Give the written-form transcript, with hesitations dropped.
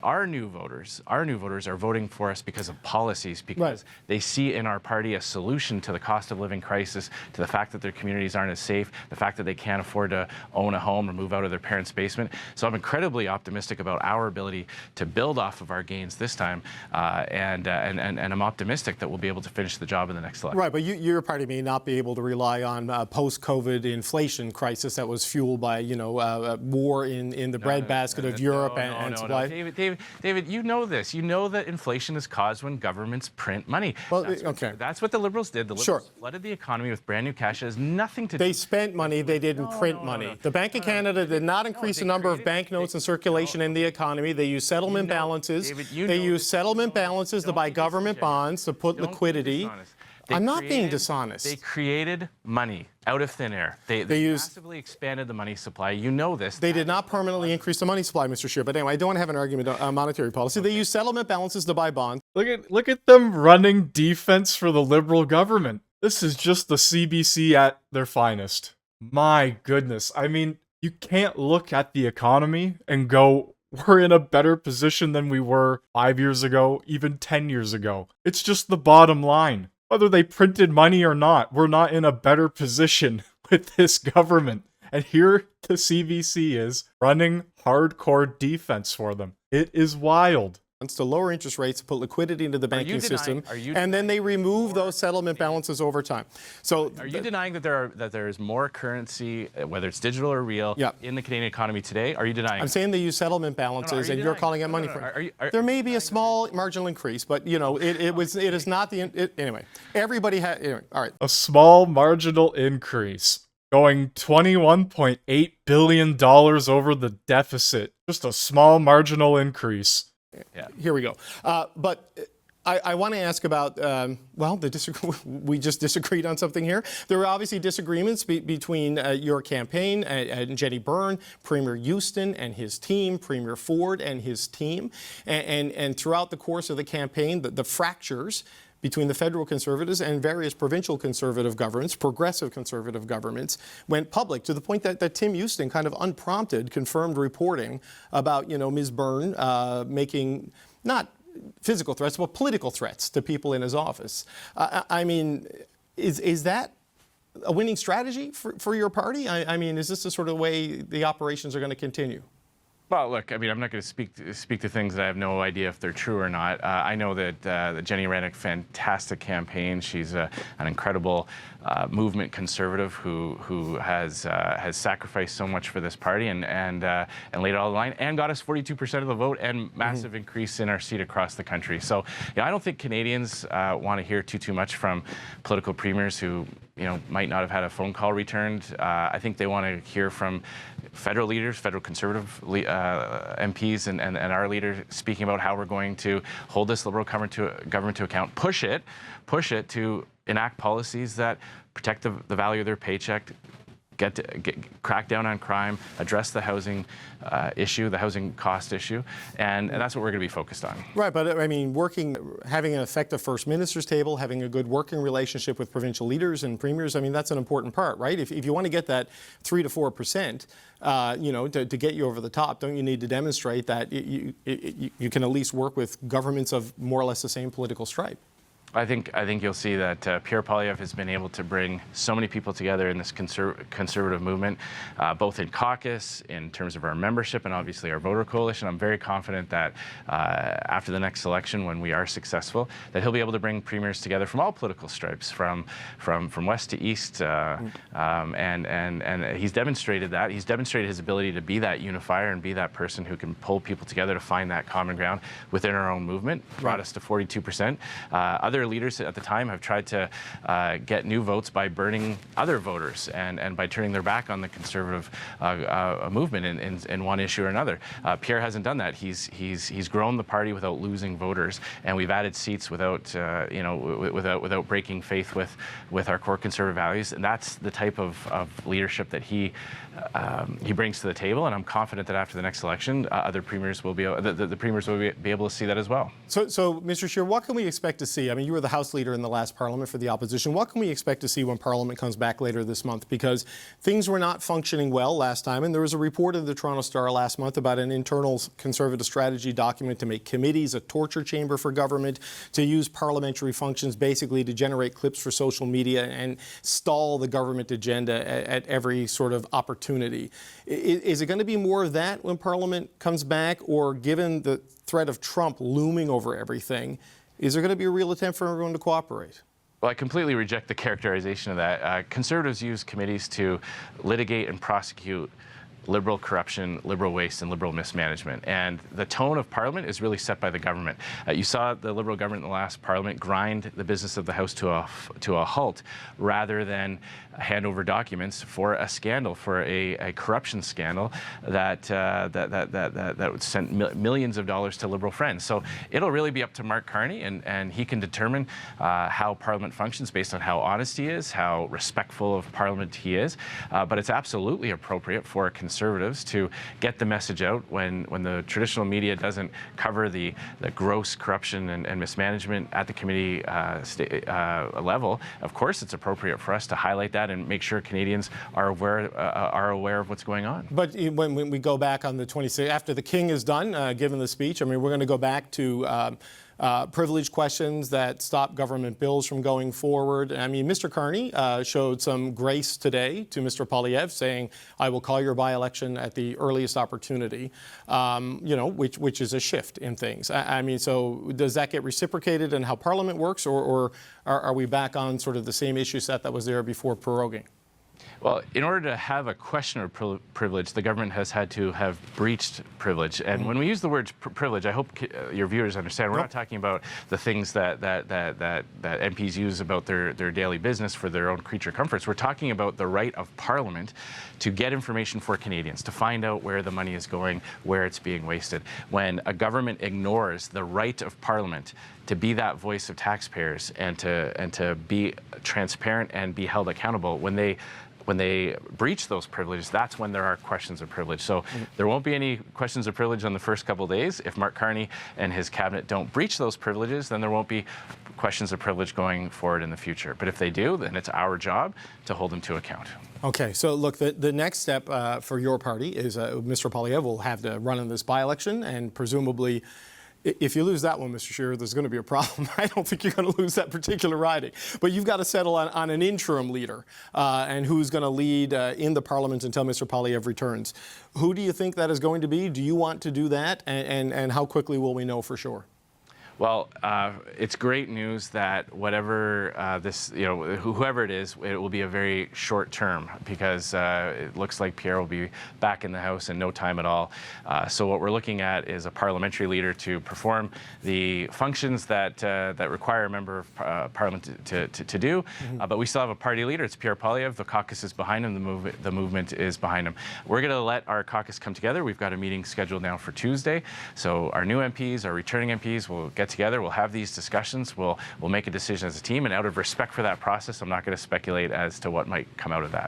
Our new voters are voting for us because of policies, because they see in our party a solution to the cost of living crisis, to the fact that their communities aren't as safe, the fact that they can't afford to own a home or move out of their parents' basement. So I'm incredibly optimistic about our ability to build off of our gains this time, and I'm optimistic that we'll be able to finish the job in the next election. Right, but your party may not be able to rely on post-COVID inflation crisis that was fueled by, war in the breadbasket of Europe and supply. David, you know this. You know that inflation is caused when governments print money. Well, that's what the Liberals did. The Liberals flooded the economy with brand new cash. It has nothing to do. They spent money. They didn't print money. The Bank of Canada did not increase the number of banknotes in circulation in the economy. They used settlement balances. They used settlement balances to buy government bonds to put liquidity. I'm not being dishonest. They created money out of thin air. They massively expanded the money supply. You know this. They did not permanently increase the money supply, Mr. Scheer. But anyway, I don't want to have an argument on monetary policy. They used settlement balances to buy bonds. Look at them running defense for the Liberal government. This is just the CBC at their finest. My goodness. I mean, you can't look at the economy and go, we're in a better position than we were 5 years ago, even 10 years ago. It's just the bottom line. Whether they printed money or not, we're not in a better position with this government. And here the CBC is running hardcore defense for them. It is wild. To lower interest rates, to put liquidity into the banking system, and then they remove those settlement balances over time. So, are you denying that there is more currency, whether it's digital or real, in the Canadian economy today? Are you denying? I'm saying they use settlement balances, and you're calling it money for it. There may be a small marginal increase, but it is not the anyway. Everybody had all right. A small marginal increase. Going $21.8 billion over the deficit. Just a small marginal increase. Yeah. Here we go. But I want to ask about, we just disagreed on something here. There were obviously disagreements between your campaign and Jenny Byrne, Premier Houston and his team, Premier Ford and his team. And throughout the course of the campaign, the fractures between the federal Conservatives and various provincial Conservative governments, progressive Conservative governments, went public to the point that Tim Houston kind of unprompted confirmed reporting about, Ms. Byrne making not physical threats, but political threats to people in his office. I mean, is that a winning strategy for your party? I mean, is this the sort of way the operations are going to continue? Well, look, I mean, I'm not going to speak to things that I have no idea if they're true or not. I know that Jenny ran a fantastic campaign. She's an incredible movement conservative who has sacrificed so much for this party and laid it all on the line and got us 42% of the vote and massive increase in our seat across the country. So, I don't think Canadians want to hear too much from political premiers who might not have had a phone call returned. I think they want to hear from federal leaders, federal Conservative MPs and our leaders speaking about how we're going to hold this Liberal government to account, push it to enact policies that protect the value of their paycheck, crack down on crime, address the housing issue, the housing cost issue, and that's what we're going to be focused on. Right, but I mean, having an effective First Minister's table, having a good working relationship with provincial leaders and premiers, I mean, that's an important part, right? If you want to get that 3 to 4%, to get you over the top, don't you need to demonstrate that you can at least work with governments of more or less the same political stripe? I think you'll see that Pierre Poilievre has been able to bring so many people together in this conservative movement, both in caucus, in terms of our membership, and obviously our voter coalition. I'm very confident that after the next election, when we are successful, that he'll be able to bring premiers together from all political stripes, from west to east, and he's demonstrated that. He's demonstrated his ability to be that unifier and be that person who can pull people together to find that common ground within our own movement. Brought us to 42%. Other leaders at the time have tried to get new votes by burning other voters and by turning their back on the Conservative movement in one issue or another. Pierre hasn't done that. He's grown the party without losing voters, and we've added seats without without breaking faith with our core Conservative values. And that's the type of leadership that he brings to the table. And I'm confident that after the next election, other premiers will be the premiers will be able to see that as well. So, Mr. Scheer, what can we expect to see? I mean, you were the House leader in the last Parliament for the opposition. What can we expect to see when Parliament comes back later this month? Because things were not functioning well last time, and there was a report in the Toronto Star last month about an internal Conservative strategy document to make committees a torture chamber for government, to use parliamentary functions basically to generate clips for social media and stall the government agenda at every sort of opportunity. Is it going to be more of that when Parliament comes back, or given the threat of Trump looming over everything, is there going to be a real attempt for everyone to cooperate? Well, I completely reject the characterization of that. Conservatives use committees to litigate and prosecute liberal corruption, liberal waste, and liberal mismanagement. And the tone of Parliament is really set by the government. You saw the Liberal government in the last Parliament grind the business of the House to a halt, rather than hand over documents for a scandal, for a corruption scandal that would send millions of dollars to Liberal friends. So it'll really be up to Mark Carney, and he can determine how Parliament functions based on how honest he is, how respectful of Parliament he is. But it's absolutely appropriate for Conservatives to get the message out when the traditional media doesn't cover the gross corruption and mismanagement at the committee level. Of course, it's appropriate for us to highlight that and make sure Canadians are aware of what's going on. But when we go back on the 26th, after the King is done giving the speech, I mean, we're going to go back to privilege questions that stop government bills from going forward. I mean, Mr. Carney showed some grace today to Mr. Poilievre, saying, I will call your by-election at the earliest opportunity, you know, which is a shift in things. I mean, so does that get reciprocated in how Parliament works, or are we back on sort of the same issue set that was there before proroguing? Well, in order to have a question of privilege, the government has had to have breached privilege. And when we use the word privilege, I hope your viewers understand, we're not talking about the things that MPs use about their daily business for their own creature comforts. We're talking about the right of Parliament to get information for Canadians, to find out where the money is going, where it's being wasted. When a government ignores the right of Parliament to be that voice of taxpayers and to be transparent and be held accountable, when they breach those privileges, that's when there are questions of privilege. So there won't be any questions of privilege on the first couple of days. If Mark Carney and his cabinet don't breach those privileges, then there won't be questions of privilege going forward in the future. But if they do, then it's our job to hold them to account. Okay, so look, the next step for your party is Mr. Poilievre will have to run in this by-election, and presumably, if you lose that one, Mr. Scheer, there's going to be a problem. I don't think you're going to lose that particular riding. But you've got to settle on an interim leader and who's going to lead in the Parliament until Mr. Poilievre returns. Who do you think that is going to be? Do you want to do that? And how quickly will we know for sure? Well, it's great news that whatever whoever it is, it will be a very short term, because it looks like Pierre will be back in the House in no time at all. So what we're looking at is a parliamentary leader to perform the functions that require a member of Parliament to do. But we still have a party leader. It's Pierre Poilievre. The caucus is behind him. The movement is behind him. We're going to let our caucus come together. We've got a meeting scheduled now for Tuesday. So our new MPs, our returning MPs will get together. We'll have these discussions. We'll make a decision as a team. And out of respect for that process, I'm not going to speculate as to what might come out of that.